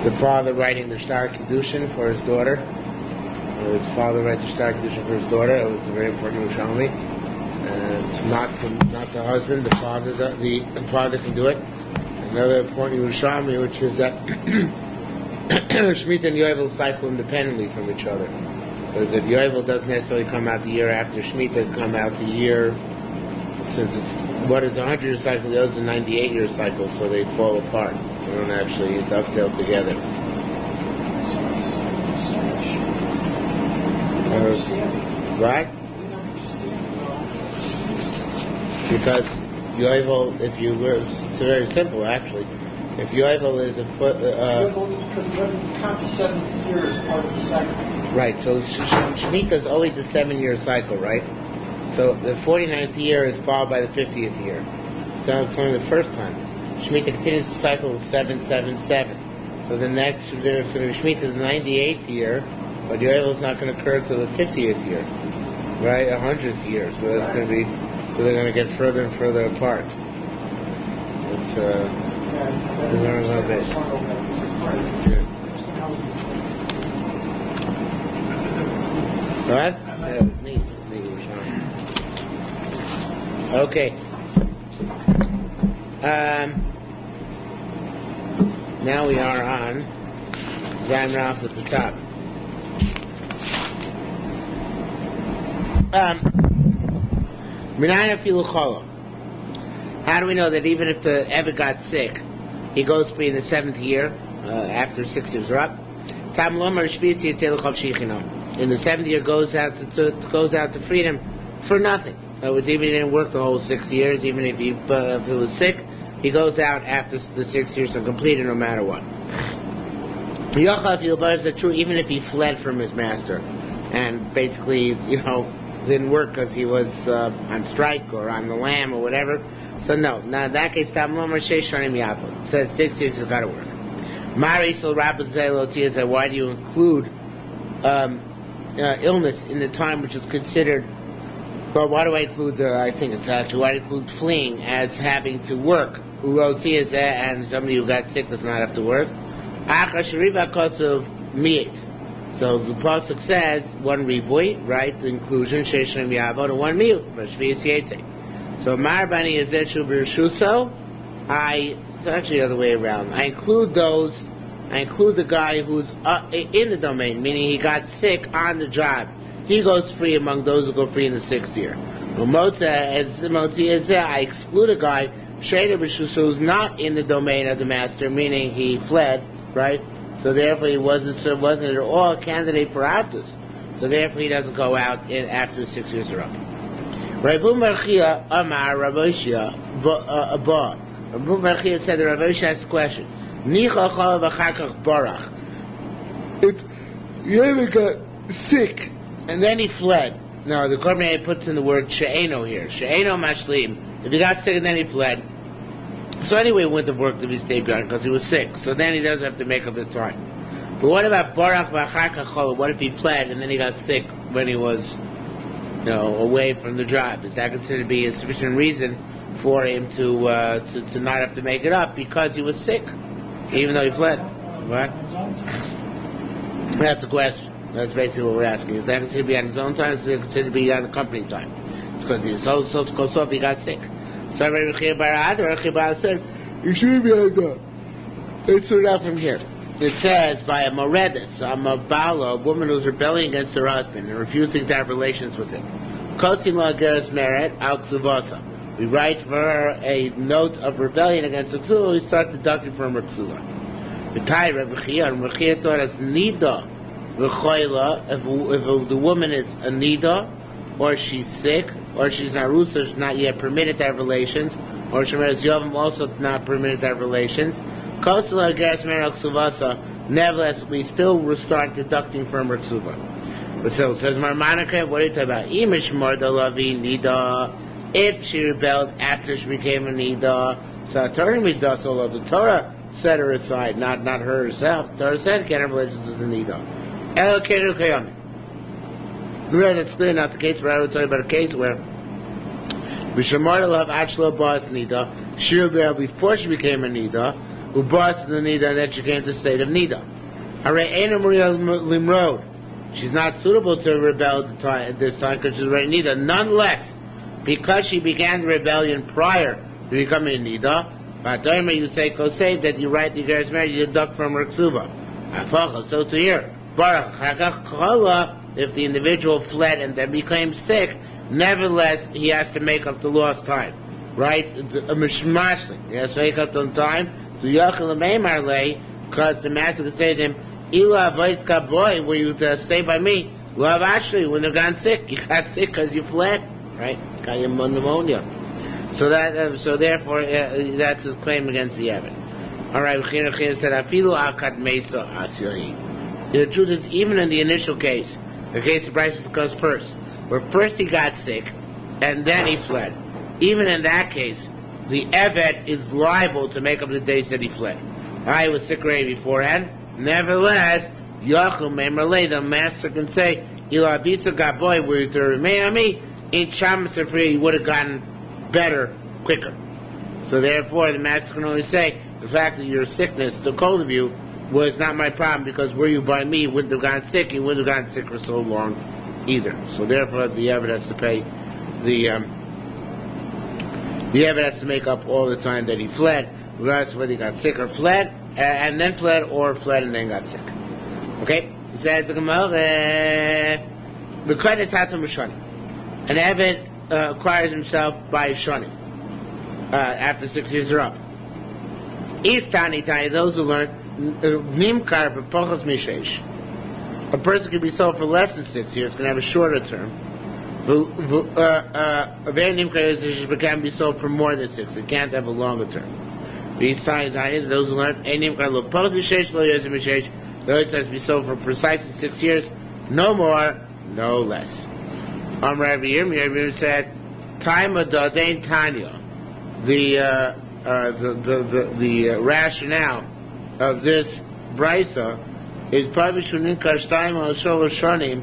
the father writing the shiur Kiddushin for his daughter. His father writes the shiur Kiddushin for his daughter. It was a very important Yerushalmi. And not the husband, the father can do it. Another important Yerushalmi, which is that Shemitah and Yovel cycle independently from each other. Because that Yovel doesn't necessarily come out the year after Shemitah, it come out the year, since it's what is a 100-year cycle, the other is a 98-year cycle, so they fall apart. They don't actually dovetail together. Right? Because Yovel, if you learn, it's very simple actually. If Yovel is a foot, count the 7th year as part of the cycle. Right. So Shemitah is always a 7-year cycle, right? So the 49th year is followed by the 50th year. So it's only the first time. Shemitah continues the cycle of 777. So the next Shemitah is the 98th year, but Yovel is not going to occur until the 50th year, right? 100th year. So that's going to be. So they're going to get further and further apart. It's learn a little bit. What? Yeah, it was neat. It's neat. Okay. Now we are on Zayin Ralph at the top. How do we know that even if the Eved got sick, he goes free in the 7th year, after 6 years are up? In the 7th year goes out to freedom for nothing. In other words, even if he didn't work the whole 6 years, even if he was sick, he goes out after the 6 years are completed no matter what. Is that true? Even if he fled from his master and basically, didn't work because he was on strike or on the lam or whatever. So no. Now in that case, it says 6 years has got to work. Why do you include illness in the time which is considered? Well, why do I include? I think it's actually why do I include fleeing as having to work? And somebody who got sick does not have to work. So the pasuk says 1 ribui, right? The inclusion sheishem yavo to 1 meal. So marbani is eshu b'rishuso. It's actually the other way around. I include the guy who's in the domain, meaning he got sick on the job. He goes free among those who go free in the 6th year. I exclude a guy who's not in the domain of the master, meaning he fled, right? So therefore he wasn't at all a candidate for Avdus. So therefore he doesn't go out after the 6 years are up. Rabbi Marchia Amar Rabbi Shia Abba. Rabbi Marchia said that Rabbi Shia asked the question. Nicha chalav acharkach barach. If you ever got sick and then he fled. No, the Korban puts in the word she'eno here. She'eno mashlim. If he got sick and then he fled. So anyway, he wouldn't have worked if he stayed behind because he was sick. So then he doesn't have to make up the time. But what about barach v'acharkach chalav? What if he fled and then he got sick when he was, away from the job? Is that considered to be a sufficient reason for him to not have to make it up because he was sick, even though he fled? What? That's the question. That's basically what we're asking. Is that considered to be on his own time? Or is it considered to be on the company time? It's because he he got sick. So Rabbi Chia said, you should be on his own. Let's start out from here. It says, by a moredis, a bala, a woman who's rebelling against her husband and refusing to have relations with him. Kosin la geras meret al ksuvasa. We write for her a note of rebellion against the ksula. We start deducting from her ksula. The Thai Rabbi Chia taught us nida v'choila. If the woman is a nida, or she's sick, or she's narusa, she's not yet permitted to have relations, or shemeres yovim also not permitted to have relations. Nevertheless, we still start deducting from her ksuva. So it says, Marmanaka, what are you talking about? If she rebelled after she became a nida, so the Torah set her aside, not her herself. The Torah said can't have relations with the nida. That's clearly not the case, but I would tell you about a case where before she became a nida, Ubas the Nida, and then she came to the state of Nida. Limrod. She's not suitable to rebel at this time because she's already Nida. Nonetheless, because she began the rebellion prior to becoming a Nida, you say Kosev that you write the Geras married, you deduct from her Ksuba. So to here, if the individual fled and then became sick, nevertheless he has to make up the lost time. Right? He has to make up the time to because the master could say to him, Ila Vaiska boy, will you stay by me? Love Ashley, when you've gone sick. You got sick because you fled. Right? Got your pneumonia. So therefore, that's his claim against the Evid. Alright, said, Afilu akad mesa asiri. The truth is, even in the initial case, the case of Bryce goes first, where first he got sick, and then he fled. Even in that case, the Evet is liable to make up the days that he fled. I was sick already beforehand. Nevertheless, Yachum Memerle, the master can say, Ila Bisa Gaboy, were you to remain on me, in Shamas you would have gotten better quicker. So therefore, the master can only say, the fact that your sickness took hold of you was not my problem, because were you by me, you wouldn't have gotten sick, you wouldn't have gotten sick for so long either. So therefore, the Evet has to pay the Evet has to make up all the time that he fled, regardless of whether he got sick or fled, and then fled, or fled and then got sick. Okay? It says the Gemara, an Evet acquires himself by a shani after 6 years are up. Istani Tani, those who learn Nimkar Pochos Mishesh. A person can be sold for less than 6 years, can have a shorter term. A very Nimkar can be sold for more than 6. It can't have a longer term. Those who learn Nimkar Lo Pochos Mishesh Lo Yosef Mishesh. Those has to be sold for precisely 6 years, no more, no less. Rabbi Yirmiyah said, "Time of Dadein Tanya." The rationale of this brisa is probably Shunin Karshtayim or Shol Shonim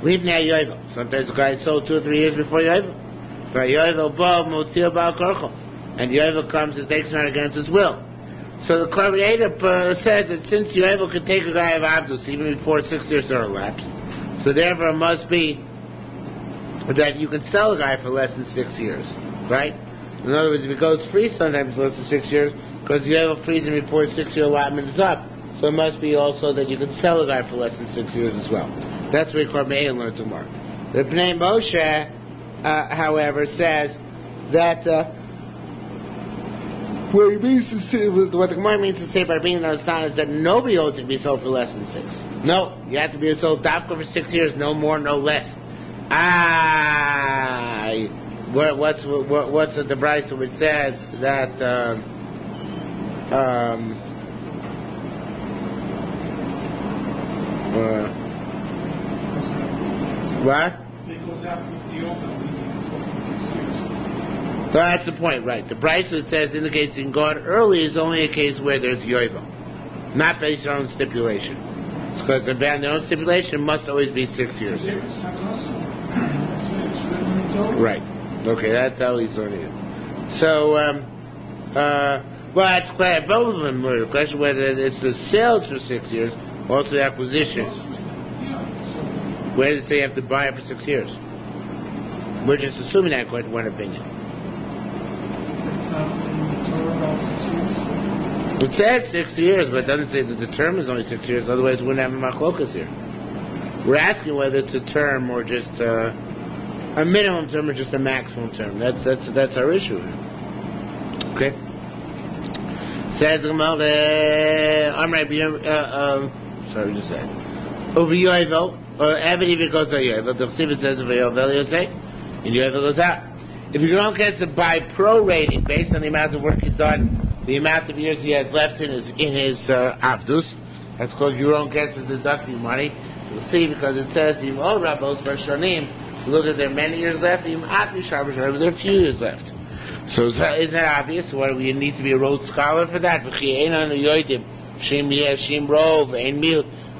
Livnei Yovel. Sometimes the guy sold 2 or 3 years before Yovel. Yovel Bo Motzil Bal Korcho, and Yovel comes and takes him out against his will. So the Korban says that since Yovel can take a guy of Abdus even before 6 years are elapsed, so therefore it must be that you can sell a guy for less than 6 years, right? In other words, if he goes free sometimes less than 6 years, because you have a freeze him before his 6 year allotment is up. So it must be also that you can sell a guy for less than 6 years as well. That's where Korban learns some more. The Bnei Moshe, however, says that what the Gemara means to say by being understand is that nobody owes to be sold for less than 6. No, you have to be sold dafka for 6 years, no more, no less. What's the Brisa which says that what? It goes out with the open, it's less than 6 years. That's the point, right? The Brisa that says indicates you can go out early is only a case where there's yovel, not based on stipulation. It's because the own stipulation must always be 6 years. Right. Okay, that's how he's learning it. So, well, that's quite both of them. The question whether it's the sales for 6 years, also the acquisition. Where does it say you have to buy it for 6 years? We're just assuming that according to one opinion. It's not in the Torah about 6 years? It says 6 years, but it doesn't say that the term is only 6 years. Otherwise, we wouldn't have a machlokas here. We're asking whether it's a term or just a minimum term or just a maximum term. That's our issue. Okay. Says the Gemara. Sorry, we just said. Over Yovel, Eved even goes to Yovel. The Chesivit says over Yovel, you'll say, and Yovel goes out. If you don't get to by prorating based on the amount of work he's done, the amount of years he has left in his avdus, that's called your own guess of deducting money. You'll see because it says even all rabbos b'shanim. Look at there are many years left. Even at there are a few years left. So is that obvious? What we need to be a Rhodes scholar for that?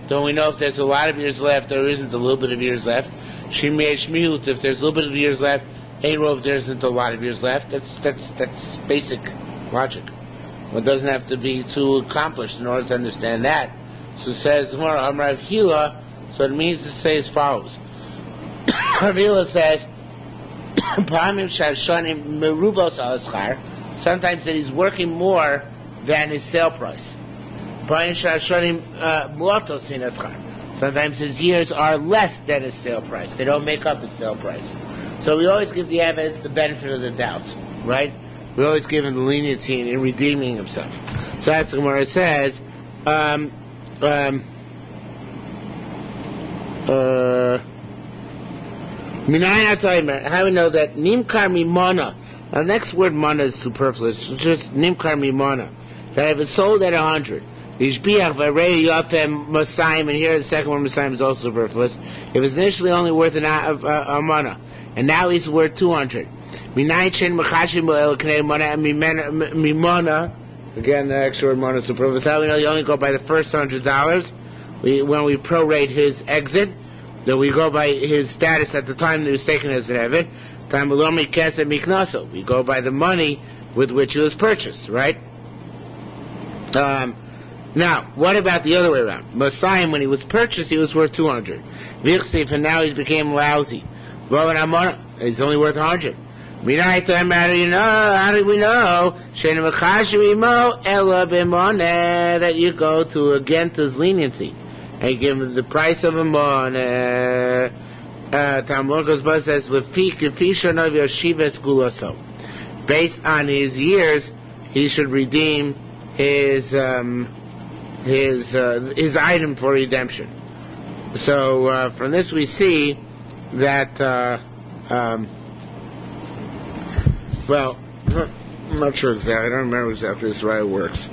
Don't we know if there's a lot of years left or isn't a little bit of years left? If there's a little bit of years left, ain't rov there isn't a lot of years left. That's basic logic. One doesn't have to be too accomplished in order to understand that. So says Rav Hila. So it means to say as follows. Rav Hila says, sometimes that he's working more than his sale price. Sometimes his years are less than his sale price. They don't make up his sale price. So we always give the Eved the benefit of the doubt, right? We always give him the leniency in redeeming himself. So that's what Gemara says. How do we know that Nimkar Mimana? The next word mana is superfluous. It's just Nimkar Mimana. That if it's sold at 100, Ishbiach Varei Yafem Masayim, and here the second one Masayim is also superfluous. If it's initially only worth a mana, and now he's worth 200. Mimana, again the extra word mana is superfluous. How do we know you only go by the first $100? When we prorate his exit, that we go by his status at the time that he was taken as an Eved. We go by the money with which he was purchased, right? Now, what about the other way around? Masayim, when he was purchased, he was worth 200. Vichsif, and now he's became lousy. He's only worth 100. How do we know? That you go to against his leniency and give him the price of a mon. Talmud Gosba says, based on his years, he should redeem his item for redemption. So from this we see that well, I'm not sure exactly. I don't remember exactly this way it works.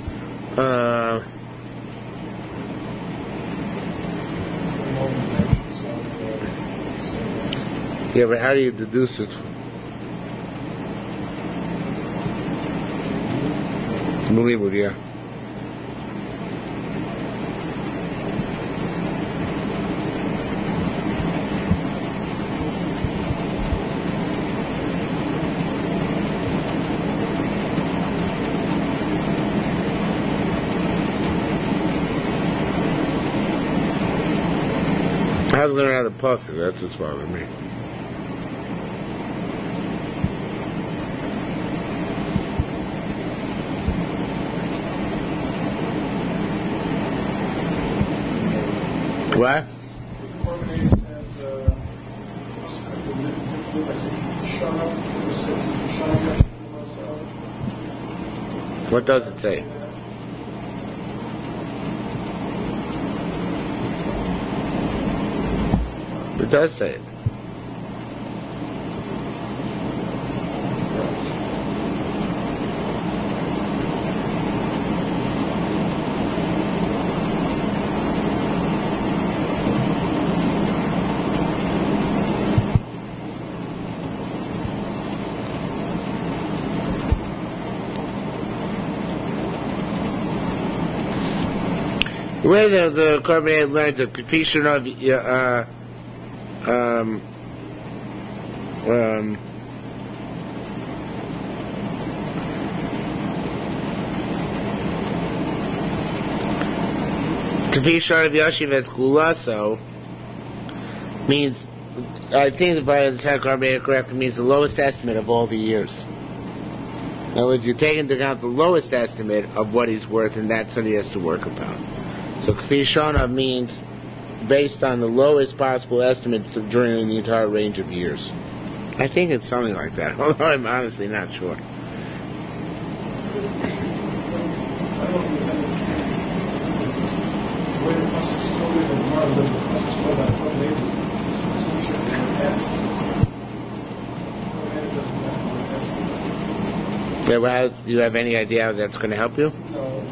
Yeah, but how do you deduce it? Unbelievable, yeah. I have to learn how to post it. That's what's bothering me. What? What does it say? It does say it. The way the Korban learns the Kefishin of Kefishin of Yashiv as Kulaso means, I think if I understand Korban correctly, means the lowest estimate of all the years. In other words, you take into account the lowest estimate of what he's worth, and that's what he has to work upon. So Kfi Shana means based on the lowest possible estimate during the entire range of years. I think it's something like that, although I'm honestly not sure. Yeah, well, do you have any idea how that's going to help you? No.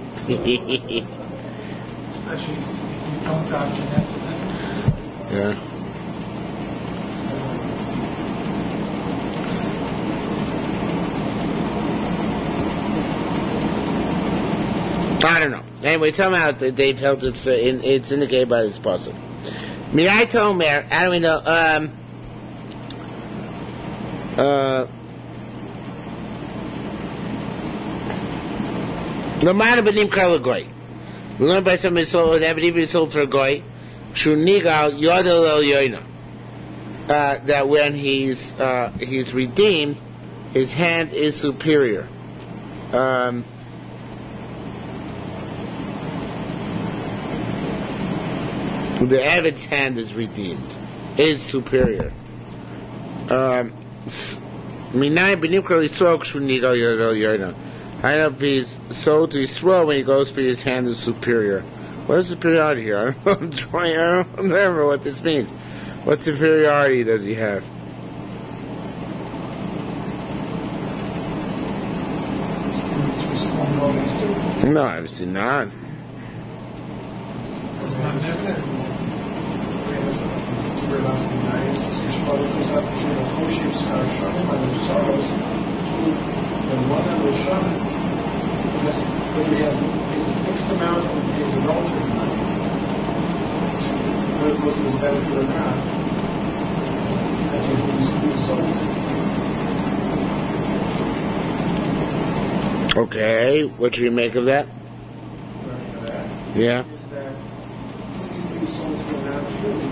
Especially if you don't dodge Genesis anyway. Yeah. I don't know. Anyway, somehow they felt it's indicated by this puzzle. Mi'ai Tomer, how do we know? Lamana benim kar goy. We learn by somebody sold that even sold for a goy. Shunigal yodel el yoina. That when he's redeemed, his hand is superior. The Avid's hand is redeemed, is superior. Minay benim kar Yisrael shunigal yodel yoina. I know if he's sold to Yisrael when he goes for his hand is superior. What is superiority here? I don't remember what this means. What superiority does he have? No, obviously not. Whether he pays a fixed amount or he pays a relative amount, whether it goes to his benefit or not, that's what he's sold. Okay, what do you make of that? Yeah. Is that if he's being sold to an absolute,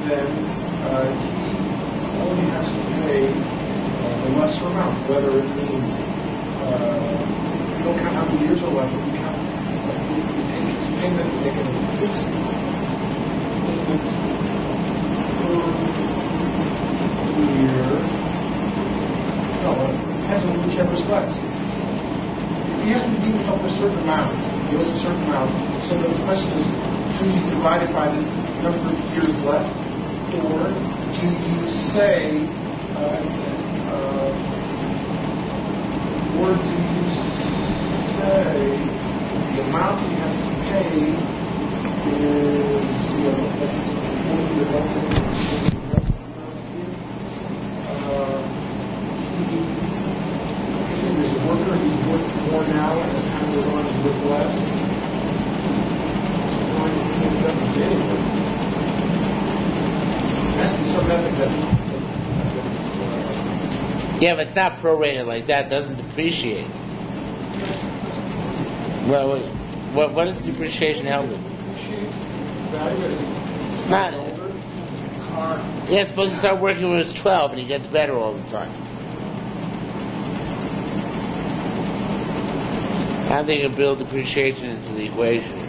then he only has to pay a lesser amount, whether it means we don't count how many years are left, we count, we take his payment and make it a fixed payment per year. No, it depends on whichever's less. If he has to redeem himself for a certain amount, he owes a certain amount, so the question is, do you divide it by the number of years left, or do you say, or do you say the amount he has to pay is, that's his he's a worker, he's worth more now, and as time goes on, he's worth less. So it doesn't say anything. There has to be some method that Yeah, but it's not prorated like that. It doesn't depreciate. Well, what is depreciation held with? It's not. Yeah, it's supposed to start working when it's 12, and he gets better all the time. I don't think you build depreciation into the equation here.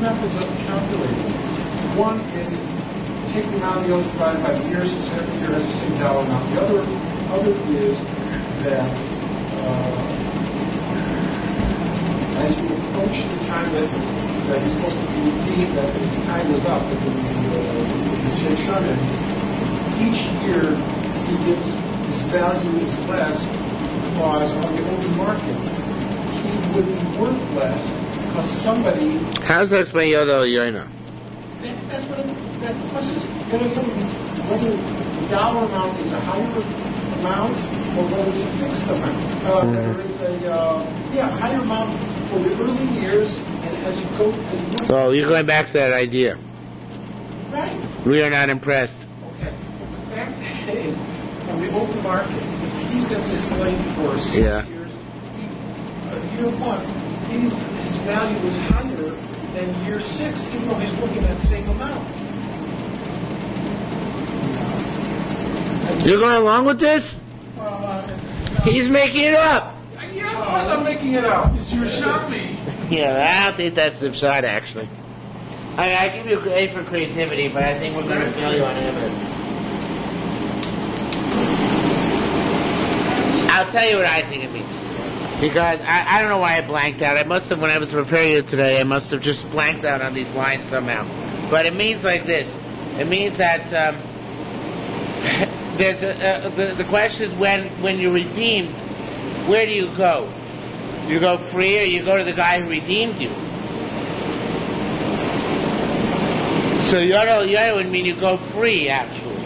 methods of calculating this. One is take the amount of the oath divided by the years, so every year has the same dollar amount. The other is that as you approach the time that he's supposed to be redeemed, that his time is up, that his Yerushalmi, each year his value is less because on the open market he would be worth less because somebody. How does that explain Yodel Yoina? That's the question. Yodel Yoina means whether the dollar amount is a higher amount or whether it's a fixed amount. Whether it's a higher amount for the early years, and as you go. Oh, you're going back to that idea. Right. We are not impressed. Okay. The fact is, on the open market, if he's going to be a slave for 6 years, year one, his value is higher than year 6, even though he's working that same amount. You're going along with this? He's making it up. Yeah, of course I'm making it up. It's Yerushalmi. Yeah, I don't think that's the shot, actually. I give you A for creativity, but I think we're going to fail you on MS. I'll tell you what I think it means. Because I don't know why I blanked out. I must have, when I was preparing it today, I must have just blanked out on these lines somehow. But it means like this. It means that there's the question is when you're redeemed, where do you go? Do you go free or you go to the guy who redeemed you? So Yodel would mean you go free, actually.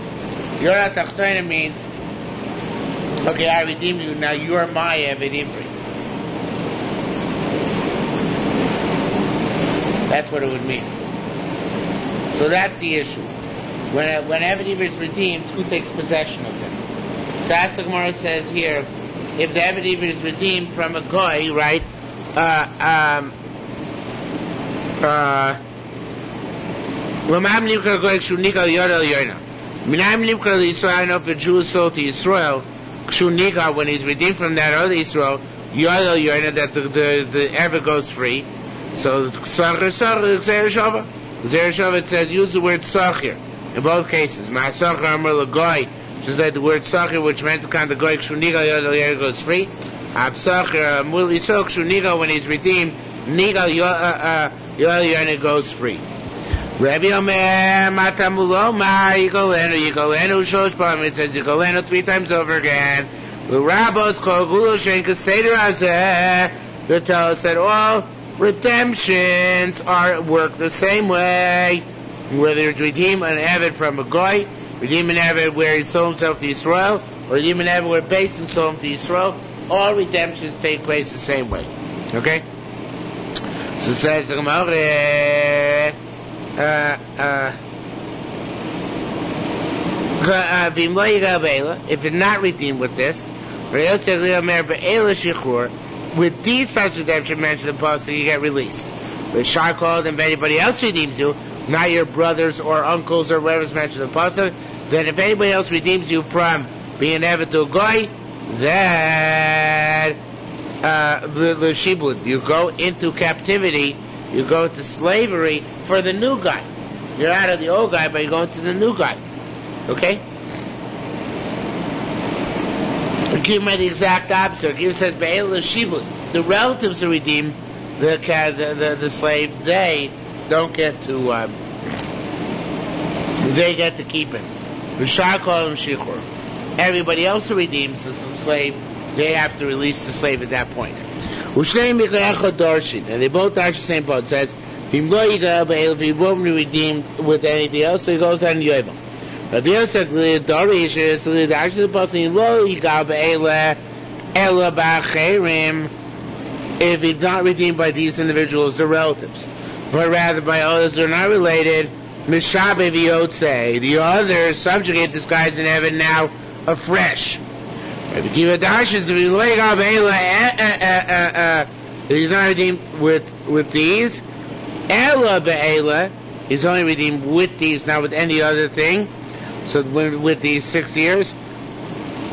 Yodel Tachtona means Okay, I redeemed you. Now you're my Eved Ivri. That's what it would mean. So that's the issue. When Eved Ivri is redeemed, who takes possession of him? So that's the Gemara says here. If the Eved Ivri is redeemed from a goy, right? L'mam nimkar goy kshu nikal yodel yoina. Minayim nimkar l'Yisrael. I don't know if a Jew is sold to Yisrael. Kshu nikal, when he's redeemed from that other Yisrael, yodel yoina, that the Eved goes free. So Sachir Zereshava. Zereshava, it says use the word Sachir in both cases. Ma'asachir Amar L'goy, just like the word Sachir, which meant to kind of goy kshu nikal yodel yoina goes free. Av Sachir Mul Yisrael kshu nikal, when he's redeemed, nikal yodel yoina goes free. Rabbi Omer, Matamuloma, Yikolenu, Shoshpam, it says Yikolenu 3 times over again. The rabbis called Guloshen Seder Hazeh, that tell us that all redemptions work the same way. Whether you redeem an Eved from a Goy, redeem an Eved where he sold himself to Israel, or redeem an Eved where based and sold him to Israel, all redemptions take place the same way. Okay? So it says the Gemara, if you're not redeemed with this, with these types of redemption mentioned in the Pasuk, you get released. The Shar called, and if anybody else redeems you, not your brothers or uncles or whatever's mentioned in the Pasuk, then if anybody else redeems you from being Eved to a Goy, then the Shibud, you go into captivity, you go into slavery for the new guy. You're out of the old guy, but you're going to the new guy. Okay? Akiva made the exact opposite. Akiva says, Be'el Shibud. The relatives are redeemed, the slave, they don't get to, they get to keep it. V'shar call him shiur. Everybody else who redeems the slave, they have to release the slave at that point. And they both darshan the same boat. It says, if he won't be redeemed with anything else, so he goes on Yovel. Rabbi Yosef, the Dorish is the darshan the person, if he's not redeemed by these individuals, the relatives, but rather by others who are not related, Mishabe V'Yotze, the other subjugate this guy's in heaven now afresh. Rabbi Kiva darshans, if he's not redeemed with these, Ela Be'ela, he's only redeemed with these, not with any other thing. So with these 6 years, is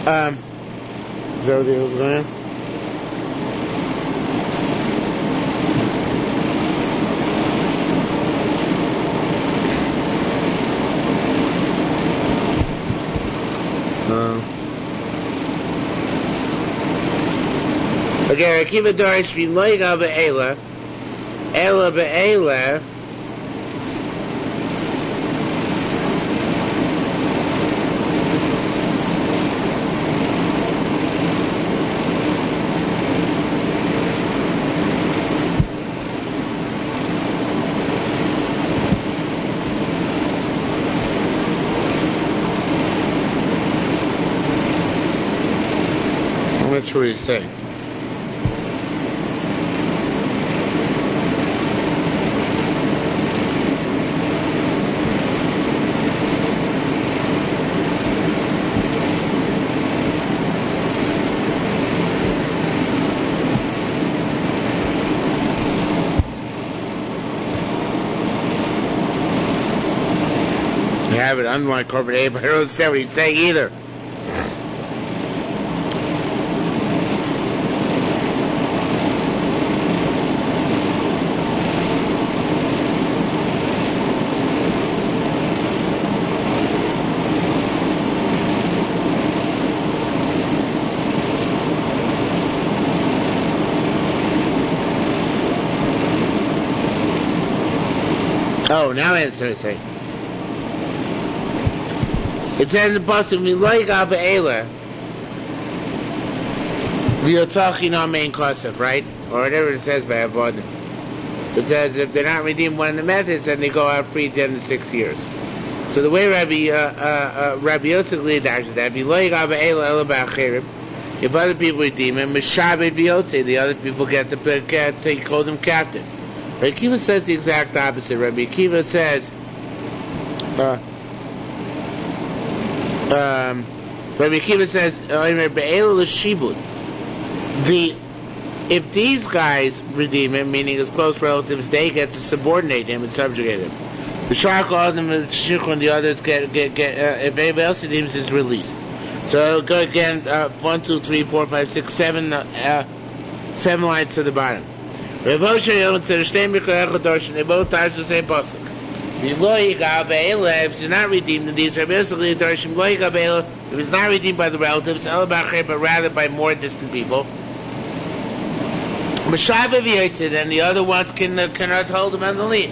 that what he was going on? Okay, Akiva Dorish V'Loiga Be'ela, Ela Be'ela, I'm not sure what he's saying. Have it unlike corporate A, but I don't say what he's saying either. Oh, now I understand what he's saying. It says in the Pasuk, "Miloy Gaba Eila, v'yotachin amein kosef," right? Or whatever it says by Avodah. It says if they're not redeemed one of the methods, then they go out free at the end of 6 years. So the way Rabbi Yosef Lidash is that, "Miloy Gaba Eila ela ba'achirim," If other people redeem him, Meshabed V'yotze, the other people get to hold him captive. Rabbi Akiva says the exact opposite. Rabbi Akiva says, if these guys redeem him, meaning his close relatives, they get to subordinate him and subjugate him. The shark, all of them, the others get if anybody else redeems, is released. So go again, 1, 2, 3, 4, 5, 6, 7, 7 lines to the bottom. They both touch the same pasuk. If he's not redeemed in these, if he's not redeemed by the relatives, but rather by more distant people, then the other ones cannot hold him on the lead.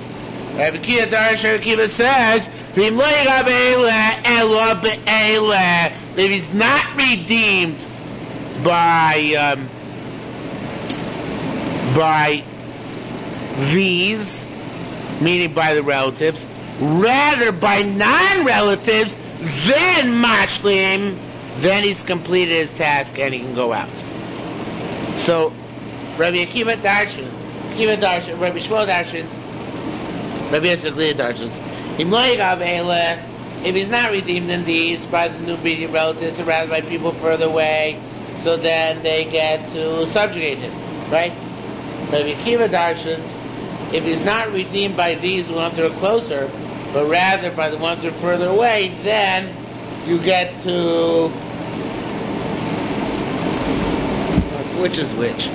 Rabbi Akiva says, if he's not redeemed by these, meaning by the relatives, rather by non-relatives, then mashlim, then he's completed his task and he can go out. So, Rabbi Akiva Darshan, Rabbi Shmuel Darshans, Rabbi Yitzchak Darshans, if he's not redeemed in these by the new obedient relatives, or rather by people further away, so then they get to subjugate him, right? Rabbi Akiva Darshans, if he's not redeemed by these ones who are closer, but rather by the ones who are further away, then you get to... Which is which?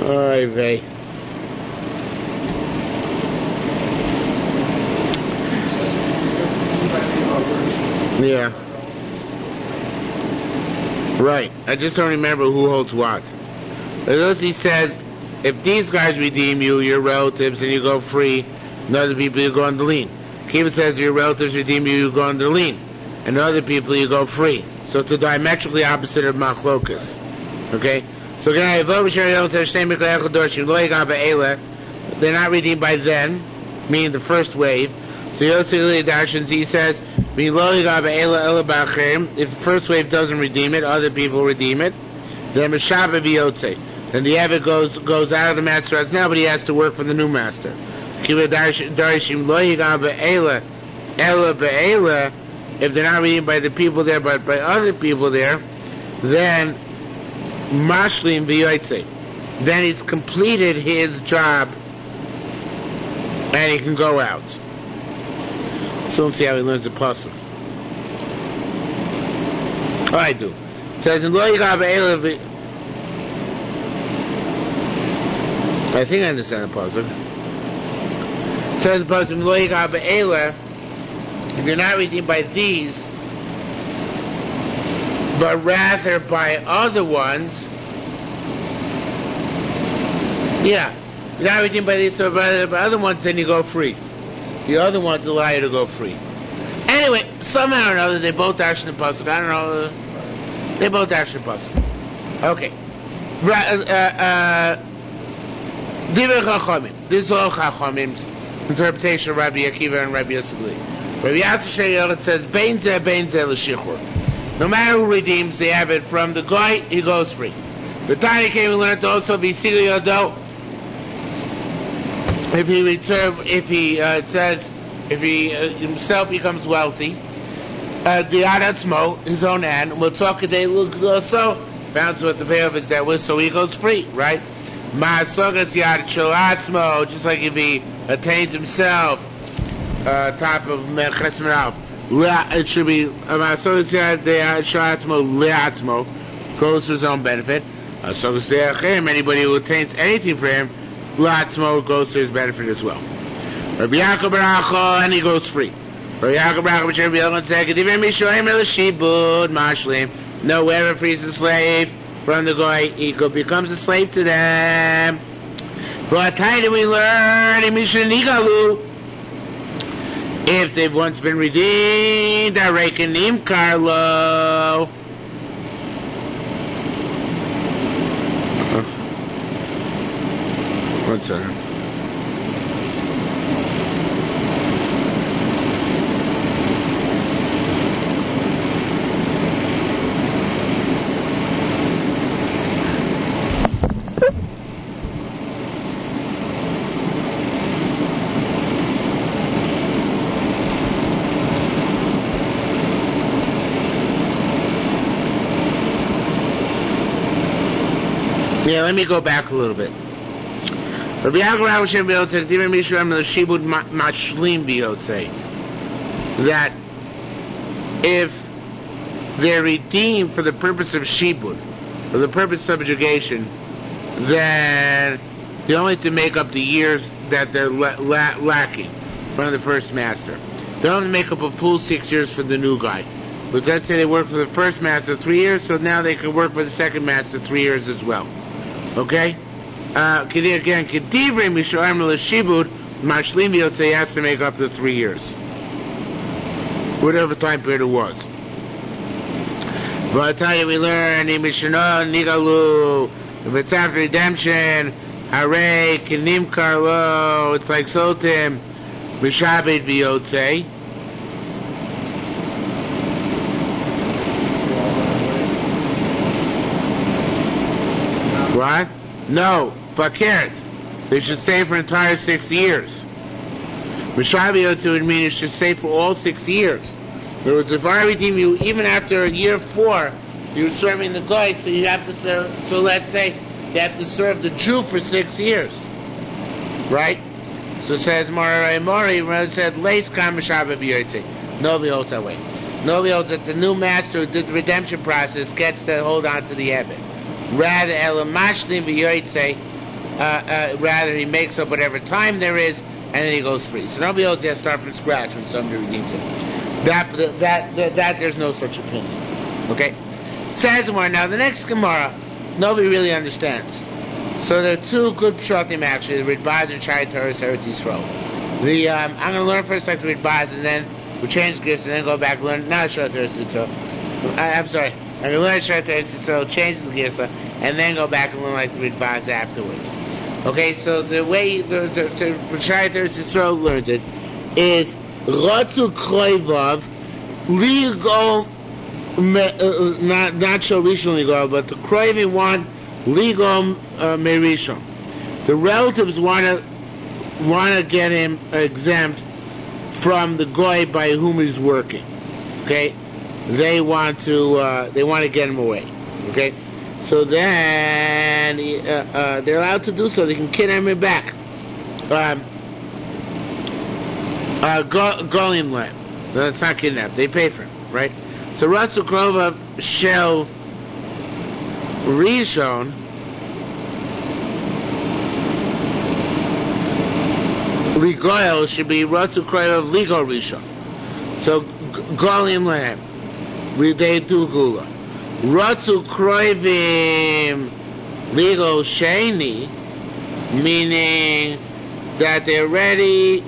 Oy vey. Yeah. Right. I just don't remember who holds what. He says, if these guys redeem you, your relatives, and you go free, and other people, you go on the lien. Kiva says your relatives redeem you, you go on the lien. And other people, you go free. So it's a diametrically opposite of machlokas. Okay? So they're not redeemed by then, meaning the first wave. So Yosef Darshans, he says, if the first wave doesn't redeem it, other people redeem it, then Meshabed V'yotze. Then the Eved goes out of the master as now, but he has to work for the new master. If they're not redeemed by the people there, but by other people there, then Mashlim V'yotze. Then he's completed his job and he can go out. So let's see how he learns the pasuk. Oh, I do. It says in Lo Yigav Be'ela. I think I understand the pasuk. It says in the pasuk in Lo Yigav Be'ela. If you're not redeemed by these, but rather by other ones. Yeah, you're not redeemed by these, but by other ones, then you go free. The other ones allow you to go free. Anyway, somehow or another, they both dash in the pasuk. I don't know. They both dash in the pasuk. Okay. Divrei Chachamim. This is all Chachamim's interpretation of Rabbi Akiva and Rabbi Yitzchak. Rabbi Yitzchak it says, "Bein zeh l'shiur." No matter who redeems the Eved from the guy, he goes free. The Tanya came and learned also V'sigu Yodo. If he himself becomes wealthy, the Adatzmo, his own hand, will talk a day also found what the payoff is that with, so he goes free, right? Ma'asogas Yad Shalatzmo, just like if he attains himself top of Merches Merav. It should be Ma'asogas Yad Shalatzmo Le'atzmo, goes for his own benefit. Ma'asogas De'achem, anybody who attains anything for him, Latzmo goes to his benefit as well. Rabbi Yaakov Baracho, and he goes free. Rabbi Yaakov Baracho, which Rabbi Yochanan said, "Kedivim mishoim el shibud mashlim." No, whoever frees a slave from the goy, he becomes a slave to them. For a time we learn in Mishnah Nigalu, if they've once been redeemed, Arekenim Karlo. One second. Yeah, let me go back a little bit. Rabbi Yaakov Hashem B'yotzei, Divrei Mishram L'Shibud Mashlim B'yotzei. That if they're redeemed for the purpose of shibud, for the purpose of subjugation, then they only have to make up the years that they're lacking from the first master. They only make up a full 6 years for the new guy. But let's say they work for the first master 3 years, so now they can work for the second master 3 years as well. Okay? Again, Kedivrei Mishorim L'Shibud Mashlim B'yotzei has to make up the 3 years. Whatever time period it was. But I tell you, we learn in Mishnah Nigalu, if it's after redemption, Hare Kenim Karlo, it's like Sotim, Mishabed V'yotzei. What? No, Fakert. They should stay for an entire 6 years. Mishabed V'yotzei would mean it should stay for all 6 years. In other words, if I redeem you, even after year 4, you're serving the guy, so you have to serve. So let's say you have to serve the Jew for 6 years, right? So it says Mori said Leis Kam Mishabed V'yotzei. Nobody holds that way. Nobody holds that the new master who did the redemption process gets to hold on to the Ebed. Rather, Elamashlim V'yotzei. Rather, he makes up whatever time there is, and then he goes free. So nobody holds he has to start from scratch when somebody redeems him. That there's no such opinion. Okay? Says more. Now the next Gemara, nobody really understands. So there are two good pshatim actually, the Ridbaz and Shai Torah's Eretz Yisrael. I'm going to learn first like the Ridbaz, and then we'll change gears, and then go back and learn not Shai Torah's Yisrael. I'm sorry. I'm going to learn Shai Torah's Yisrael, change the gears, and then go back and learn like the Ridbaz afterwards. Okay, so the way the Shai Torah's Yisrael learned it is Ratzu Kroivav legal, not so recently ago, but the Kroivim want legal merishon. The relatives want to get him exempt from the goy by whom he's working. Okay, they want to get him away. Okay, so then they're allowed to do so. They can kidnap him back. Golim land. No, it's not kidnapped. They pay for him, right? So Ratzu Krova Shel Rishon Ligoil should be Ratzu Krova Ligo Rishon. So Golim land. They do Gula. Ratzu Kroivim Ligo Sheni, meaning that they're ready.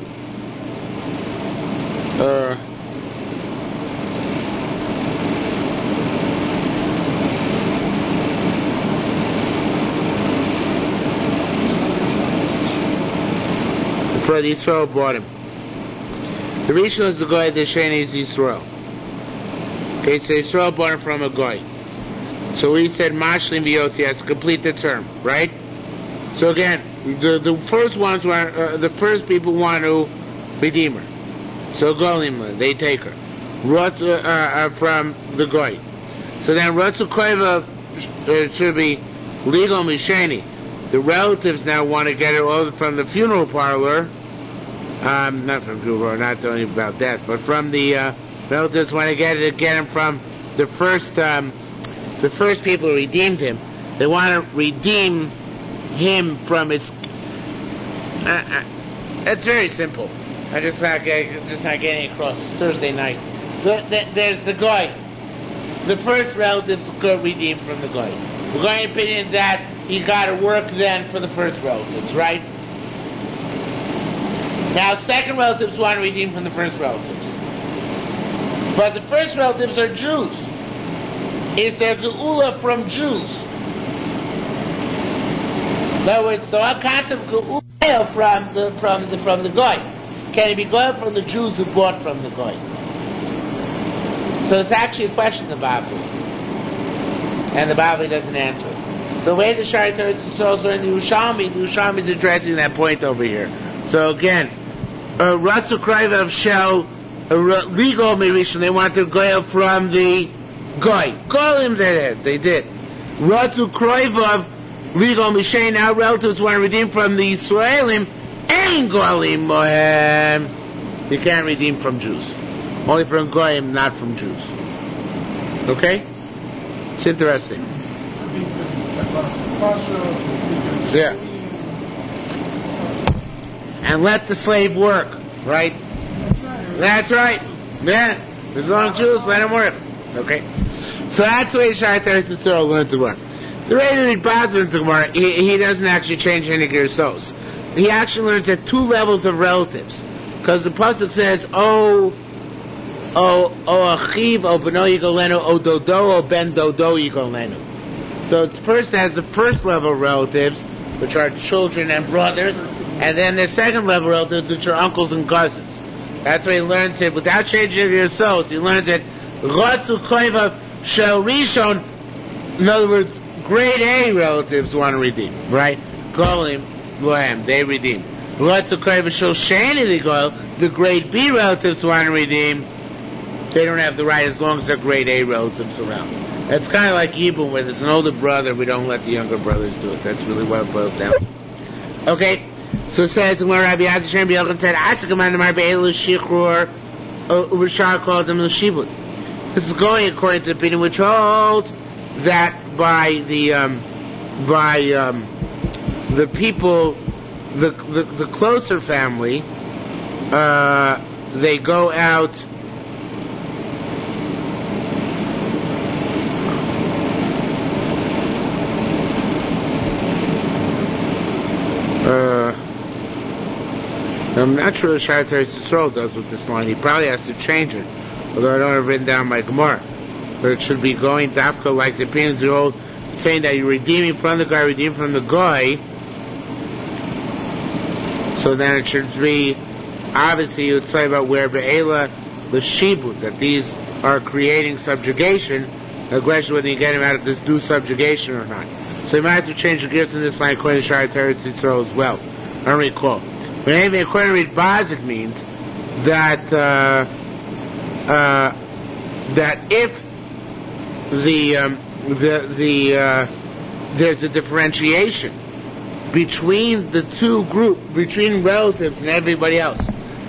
For the Yisrael bought him. The Rishon is the guy, the Sheni is Yisrael. Okay, so Yisrael bought him from a guy. So we said Mashlim B'yotzei has to complete the term, right? So again, the first ones were the first people want to redeem her. So Golim, they take her. From the Goy. So then Ratzu Koiva should be legal Misheni. The relatives now want to get her over from the funeral parlor. Not from the funeral parlor, not only about that, but from the relatives want to get him from the first people who redeemed him. They want to redeem him from his. It's very simple. I'm just not getting across. It's Thursday night. There's the guy. The first relatives got redeemed from the guy. We're going to opinion that he got to work then for the first relatives, right? Now, second relatives want to redeem from the first relatives. But the first relatives are Jews. Is there geula from Jews? In other words, the whole concept of geula from the guy. Can it be goy from the Jews who bought from the goy? So it's actually a question of the Bavli. And the Bavli doesn't answer it. The way the Shai Torah is also in the Yerushalmi is addressing that point over here. So again, Ratzu Kraivav Shel legal Mirishon, they want to go from the goy. Golim they did. Ratzu Kraivav Legal Mishain, our relatives want to redeem from the Israelim, Ein Golim Mohem. You can't redeem from Jews. Only from Goyim, not from Jews. Okay? It's interesting. Yeah. And let the slave work, right? That's right. Yeah. As long as Jews, let him work. Okay? So that's the way Shai Teres Yisrael learns to work. The way that he learns to Gemara, he doesn't actually change any Gersos. He actually learns at two levels of relatives. Because the Pasuk says, O Achiv, O Beno Yigolenu, O Dodo, O Ben Dodo Yigolenu. So it first has the first level relatives, which are children and brothers, and then the second level relatives, which are uncles and cousins. That's why he learns it without changing your souls. He learns it. Rotzu Koiva Shel Rishon. In other words, grade A relatives want to redeem, right? Golim Lohem, they redeem. Rotzu Koiva Shel Sheni Ligoil. The grade B relatives want to redeem. They don't have the right as long as they're grade A relatives around. It's kind of like Yibum, where there's an older brother, we don't let the younger brothers do it. That's really what it boils down to. Okay? So it says, when Rabbi Yazishem B'Yelchan said, Asakaman Amar Be'elu Shichur, Rishar called them L'Shibut. This is going according to the opinion which holds that by the people, the closer family, they go out. I'm not sure what Shai Teres Yisrael does with this line. He probably has to change it, although I don't have it written down by Gemara. But it should be going dafka like the opinions of old, saying that you're redeeming from the guy, redeeming from the guy. So then it should be, obviously you would say about where Be'ela the Shibut, that these are creating subjugation. The question whether you get him out of this new subjugation or not. So you might have to change the gears in this line according to Shai Teres Yisrael as well. I don't recall. But anyway, according to Reed Baz, it means that that if there's a differentiation between the two groups, between relatives and everybody else,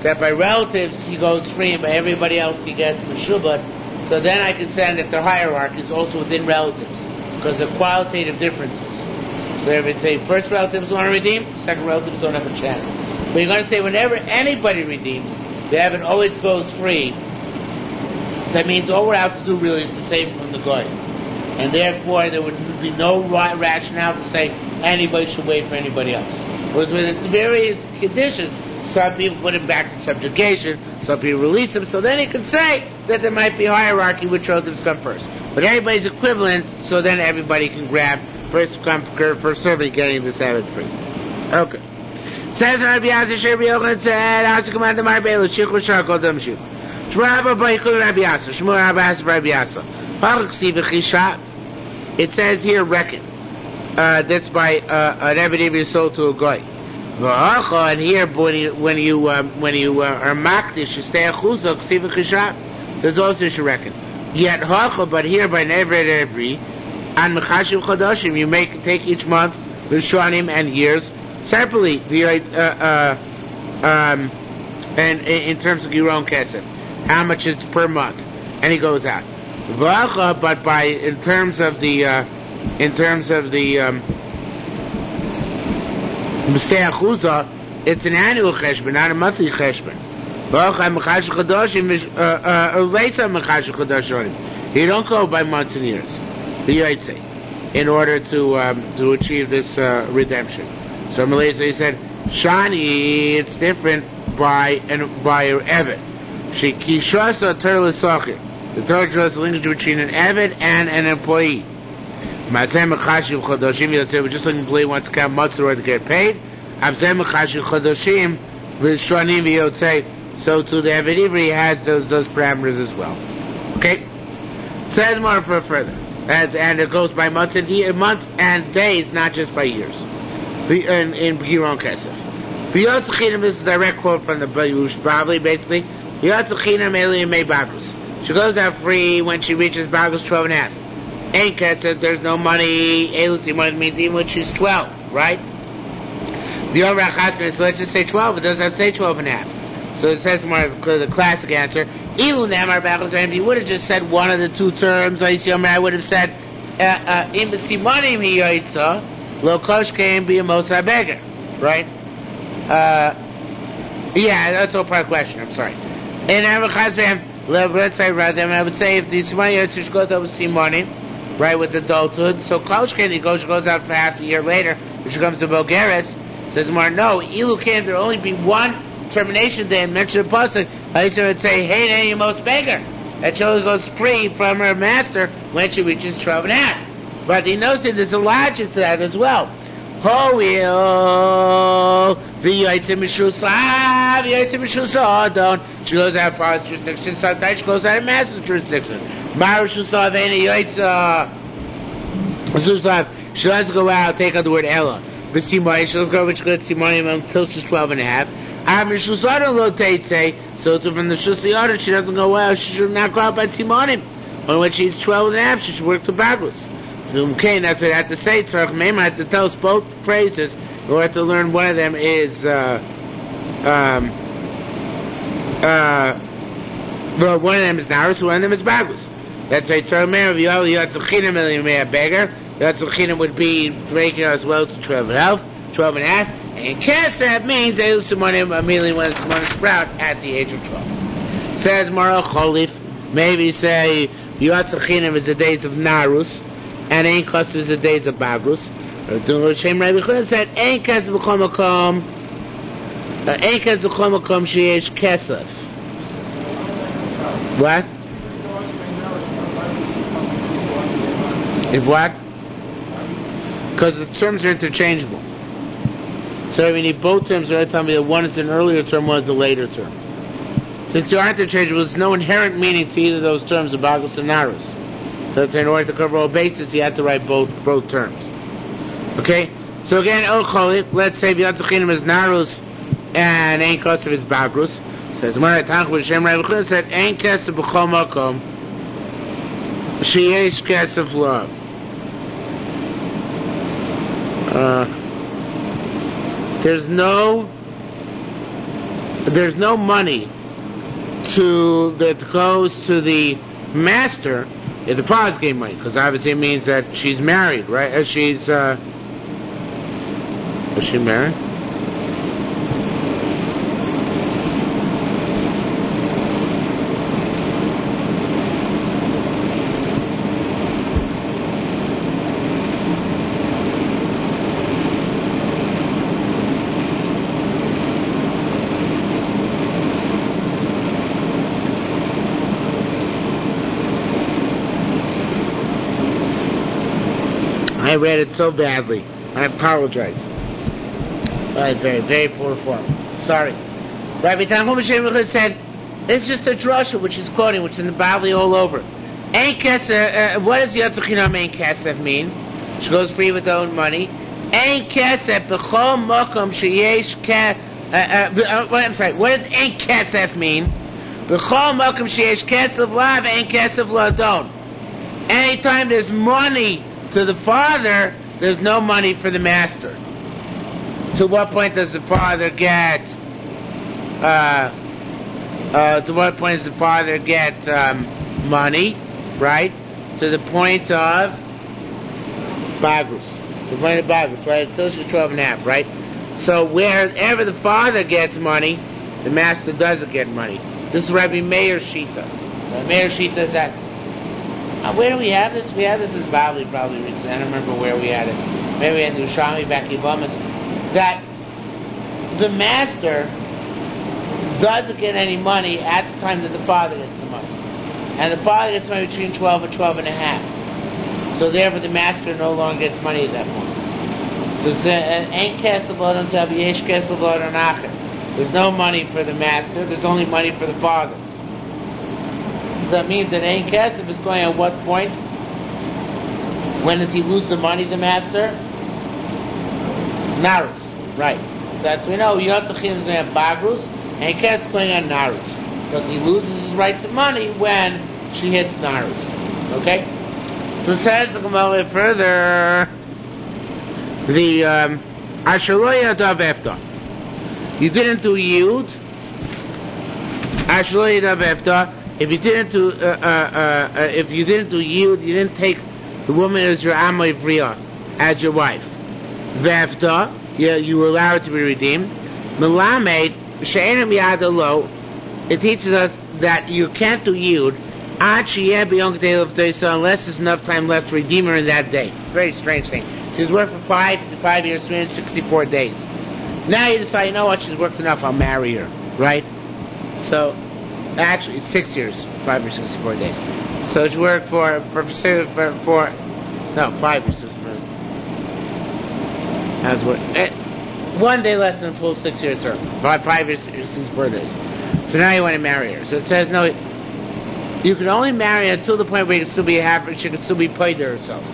that by relatives he goes free and by everybody else he gets meshubad, so then I can say that the hierarchy is also within relatives because of qualitative differences. So they would say first relatives want to redeem, second relatives don't have a chance. But you're going to say whenever anybody redeems, the Evan always goes free. So that means all we're out to do really is to save from the goy. And therefore there would be no rationale to say anybody should wait for anybody else. Because with the various conditions, some people put him back to subjugation, some people release him, so then he can say that there might be hierarchy which relatives come first. But everybody's equivalent, so then everybody can grab first come first servant getting the Sabbath free. Okay. Says Rabbi Yasser Rabbi Yochanan said, "As command the Marbelu Shichur Shakol Dam Shiv." Shmurah Ba'ikul Rabbi Yasser. Shmurah Rabbi Yasser. Paruksi v'chishav. It says here reckon. That's by an evidence sold to a guy. And here when you are makdish you stay a chuzah ksi v'chishav. Says also you should reckon. Yet hacha, but here by every and mechashiv chadashim you take each month v'shanim and years. Separately, and in terms of your own kesef, how much is per month, and he goes out. But by in terms of the mistei achuza, it's an annual cheshbon, not a monthly cheshbon. You don't go by months and years, in order to achieve this redemption. So he said, Shani, it's different by an Evid. Shikishasa Turle Sochir. The Torah draws the linkage between an Evid and an employee. Mazem Mechashiv Chodoshim, you'll say, we're just looking employee wants to count months in order to get paid. Avzem Mechashiv Chodoshim, Vishonim, you'll say, so to the Evid Ivri has those parameters as well. Okay? Says more for further. And it goes by months and days, not just by years. In Giron Kesef. B'yotzachinam is a direct quote from the Bayush Bavli, basically. B'yotzachinam Eli May Bagus. She goes out free when she reaches Bagus 12 and a half. Ain't kesef, there's no money. Elusi money means even when she's 12, right? The over chasmin, so let's just say 12. It doesn't have to say 12 and a half. So it says more of the classic answer. Ilu namar b'achos, if you would have just said one of the two terms, I would have said im b'simanim hi yoitza lo kosh came be a mosa beggar, right? Yeah, that's all part of the question. I'm sorry. And let's say rather, I would say if the simanim yoitza goes out with simanim, right, with adulthood, so kosh came, the kosh goes out for half a year later, which comes to bogeres. Says more, no, ilu came, there only be one termination day and mention the pasuk. I used to say, hey, any most beggar. That she only goes free from her master when she reaches 12 and a half. But he knows that there's a logic to that as well. She goes out father's jurisdiction, sometimes she goes out of master's jurisdiction. She doesn't go out, take out the word Ella. But Simoni, she'll go which good Simoni until she's 12 and a half. So from the Shusayada, she doesn't go well, she should not go out by Simoni. But when she's 12 and a half, she should work to Bagus. Okay, that's what I have to say. Tzarech Meima, I have to tell us both phrases. We have to learn one of them is, well, one of them is Narus, one of them is Bagus. That's right. Tzarech Meima, Yatzuchinim, a beggar. Yatzuchinim would be breaking as well to 12 and a half. 12 and a half. And Kesef means immediately when it's sprout at the age of 12. Says Mara Cholif, maybe say Yatzuchinim is the days of Narus. And Ein Kesef is the days of Bagrus. Shem Rabbi Chuna said, Ein Kesef b'chol makom, Ein Kesef b'chol makom sheyesh Kesef. What? If what? Because the terms are interchangeable. So we need both terms. They're telling me that one is an earlier term, one is a later term. Since they are interchangeable, there's no inherent meaning to either of those terms of Bagrus and Narus. So in order to cover all bases, you have to write both terms. Okay? So again, let's say Yatzuchinim is Narus and Ein Kesef is Bagrus. Says Mara Tanch B'Shem Rabbi Chuna said Ein Kesef b'chol makom sheyesh Kesef love. There's no money that goes to the master if the father's getting money, because obviously it means that she's married, right? Is she married? I read it so badly. I apologize. Very, very poor form. Sorry. Rabbi Tanchum B'Shem said, it's just a drasha which he's quoting, which is in the Bavli all over. Ein Kesef, what does Yatzuchinam Ein Kesef mean? She goes free with her own money. Ein Kesef b'chol makom sheyesh I'm sorry, what does Ein Kesef mean? B'chol makom sheyesh Kesef lav, Ein Kesef ladon. Anytime there's money to the father, there's no money for the master. To what point does the father get? To what point does the father get money? Right? To the point of Bagrus. The point of Bagrus, right? Until she's 12 and a half, right? So wherever the father gets money, the master doesn't get money. This is Rabbi Meir's Shita. Meir's Shita is that. Where do we have this? We have this in Bavli probably recently. I don't remember where we had it. Maybe we had Yerushalmi back in Vilna. That the master doesn't get any money at the time that the father gets the money. And the father gets money between 12 and 12 and a half. So therefore the master no longer gets money at that point. So it's Ein Kesef lo until Yesh Kesef lo nacher. There's no money for the master. There's only money for the father. So that means that Ein Kesef is going at what point? When does he lose the money, the master? Narus, right. So that's we know Yatzuchin is going to have Bagrus, and Kesef is going on Narus. Because he loses his right to money when she hits Narus. Okay? So it says to come over further, the Ashaloya Dav Efta. You didn't do Yud. Ashaloya Dav Efta. If you didn't do Yud, you didn't take the woman as your Amma Ivriya, as your wife. Vefta, you were allowed to be redeemed. Melamed She'enim Yad Alo. It teaches us that you can't do Yud unless there's enough time left to redeem her in that day. Very strange thing. She's worked for 5 years, 364 days. Now you decide, you know what, she's worked enough, I'll marry her, right? So, actually, it's 6 years, 5 years, 64 days. So she worked for 5 years. That's what, 1 day less than a full 6-year term. 5 years, 64 days. So now you want to marry her. So it says, no, you can only marry her until the point where you can still be she can still be paid to herself.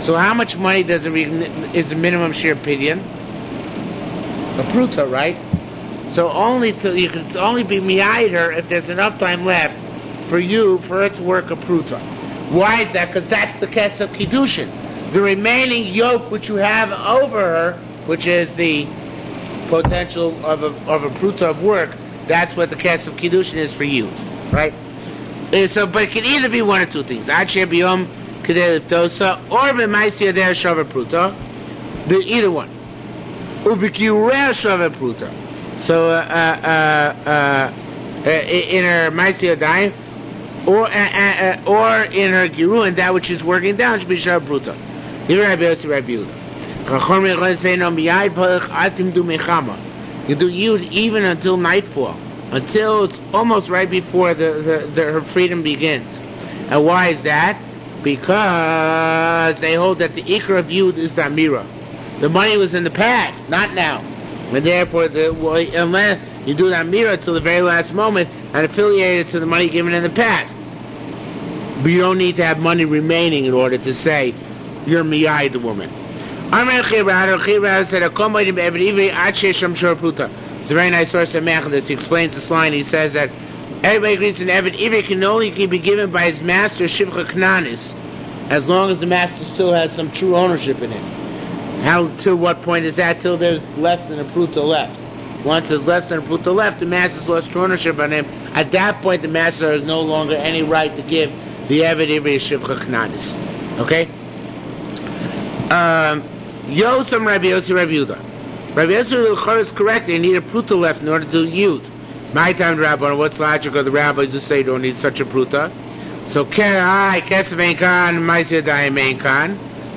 So how much money is the minimum shiur pidyon? A pruta, right? So you can only be miyayid her if there's enough time left for her to work a pruta. Why is that? Because that's the kesef kiddushin. The remaining yoke which you have over her, which is the potential of a pruta of work, that's what the kesef kiddushin is for Yud, right? So, but it can either be one or two things. Either one. Either one. So, in her Maisya Daim, or in her Giruin, that which is working down should be Shav Pruta. You do Yud even until nightfall, until it's almost right before her freedom begins. And why is that? Because they hold that the Ikra of Yud is the Amira. The money was in the past, not now. And therefore, unless you do the Amira till the very last moment and affiliate it to the money given in the past. But you don't need to have money remaining in order to say you're miyai the woman. It's a very nice source of Mechadis. He explains this line. He says that everybody agrees an Eved Ivri can only be given by his master Shivcha Knanis, as long as the master still has some true ownership in it. How to what point is that? Till there's less than a pruta left. Once there's less than a pruta left, the master's lost true ownership on him. At that point, the master has no longer any right to give the Eved Ivri Shivcha Knanis. Okay? Yosam Rabbi Yossi Rabbi Yehuda. Rabbi Yossi is correct. They need a pruta left in order to Yud. My time, Rabbi, what's logic of the rabbis who say you don't need such a pruta? So,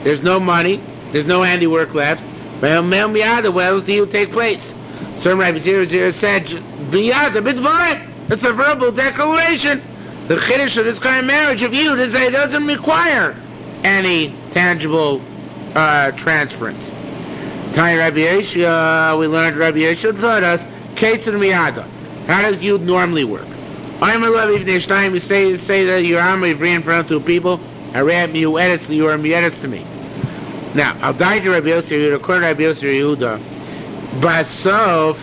there's no money, there's no handiwork left. Where else do you take place? Some Rabbi 00 said, it's a verbal declaration. The chiddush of this kind of marriage of Yud is that it doesn't require any tangible transference. Tanya Rabbi Yeshua, we learned Rabbi Yeshua taught us, Ketzur Miyada. How does Yud normally work? I'm a love even each time you say that you're on my free in front of two people, I read you edits, you are me edits to me. Now, I'll die to Rabbi Yossi Yehuda, according to Rabbi Yossi Yehuda, Basov,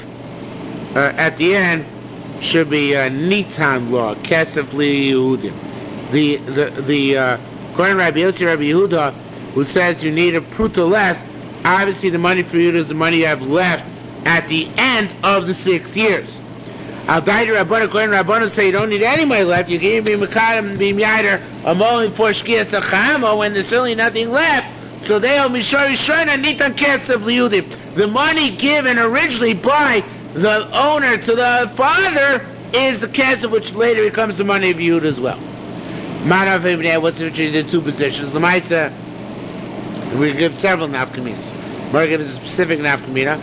at the end, should be Nitan law, Kesef Li Yehudim. According to Rabbi Yossi Rabbi Yehuda, who says you need a pruta left, obviously the money for Yehuda is the money you have left at the end of the 6 years. I'll die to Rabbanu, according to Rabbanu, say you don't need any money left. You can even be Mekadam and be Miyaider a moment for Shkia Sachamo when there's certainly nothing left. So they will be Shari Shana Nitan Kesef Liyudim. The money given originally by the owner to the father is the Kesef, which later becomes the money of Yud as well. Manav Ibn, what's the difference in the two positions? Lamaisa, we give several nafkaminas. Mara gives a specific nafkamina.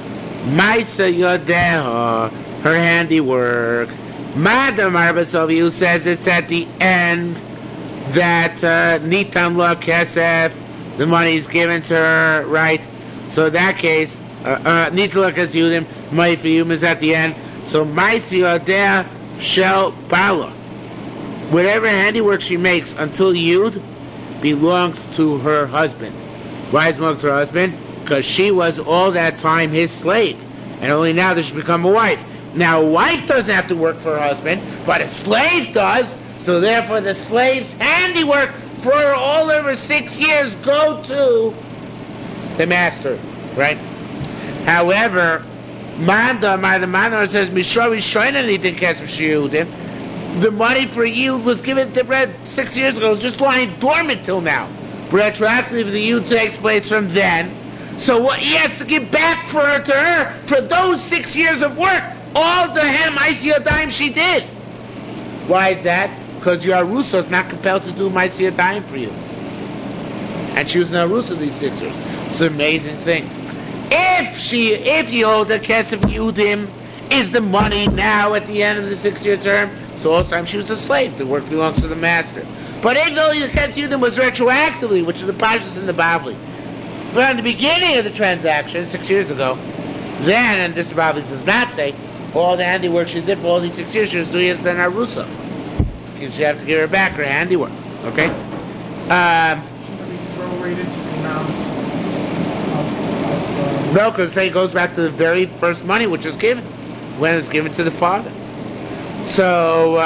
Maisa Yodeha, her handiwork. Madam Arbasovi, who says it's at the end that Nitan La Kesef, the money is given to her, right? So in that case, Nitan La Kesef Yudim, money for Yum is at the end. So Maisa Yodeha Shel Bala. Whatever handiwork she makes until Yud belongs to her husband. Why is it belong to her husband? Because she was all that time his slave. And only now that she's become a wife. Now a wife doesn't have to work for her husband, but a slave does. So therefore the slave's handiwork for all over 6 years go to the master, right? However, the Manda says, Mishori Shoinani didn't cast for Shiyudim. The money for Yud was given to Brett 6 years ago. It was just lying dormant till now. Retroactively, the Yud takes place from then. So what he has to give back to her for those 6 years of work, all the Maisi Yadayim she did. Why is that? Because your Arusa is not compelled to do Maisi Yadayim for you. And she was an Arusa these 6 years. It's an amazing thing. If you hold the Kesef Yudim is the money now at the end of the 6-year term, so all the time she was a slave. The work belongs to the master. But if though the Kesef Yudim was retroactively, which is the Pashas and the Bavli, but at the beginning of the transaction, 6 years ago, then, and this Bavli does not say, all the handiwork she did for all these 6 years, she was doing it than Arusa. She have to give her back her handiwork. Okay? Should be prorated to the amount of no, because it goes back to the very first money which was given, when it was given to the father. So,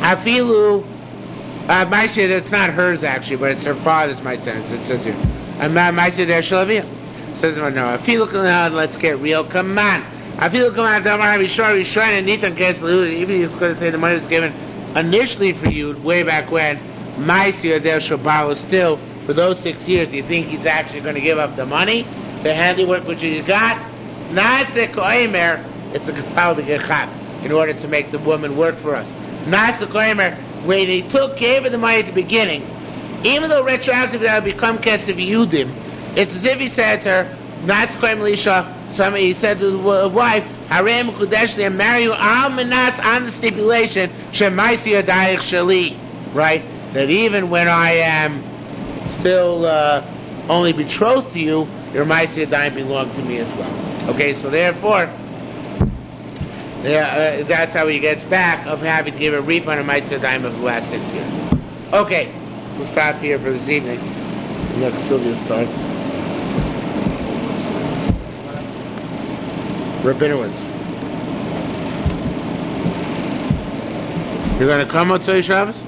Afilu, Maisha, it's not hers actually, but it's her father's Maisha. It says here. Maisha there, Shalavia. Says, no, Afilu, let's get real. Come on. Afilu, come on, Damar, Rishon, and Nitan Kesel, even if he's going to say the money was given initially for you, way back when, Maisha there, Shabalo, still, for those 6 years, you think he's actually going to give up the money, the handiwork which he got? Nase Koimer, it's a kafal to gechat, in order to make the woman work for us. Nase Koimer, when he gave her the money at the beginning, even though retroactively that would become Kesef Yudim, it's as if he said to her, Nase Koimer Lisha, he said to the wife, Harem Kudeshli, and marry you al menas on the stipulation, Shemaisi Yadayich Shali, right? That even when I am still only betrothed to you, your Maisi Yadayim belong to me as well. Okay, so therefore, that's how he gets back of having to give a refund of Maisi Yadayim of the last 6 years. Okay, we'll stop here for this evening. Look, Sylvia starts. Rabinowitz. You're going to come on Tzoi Shabbos?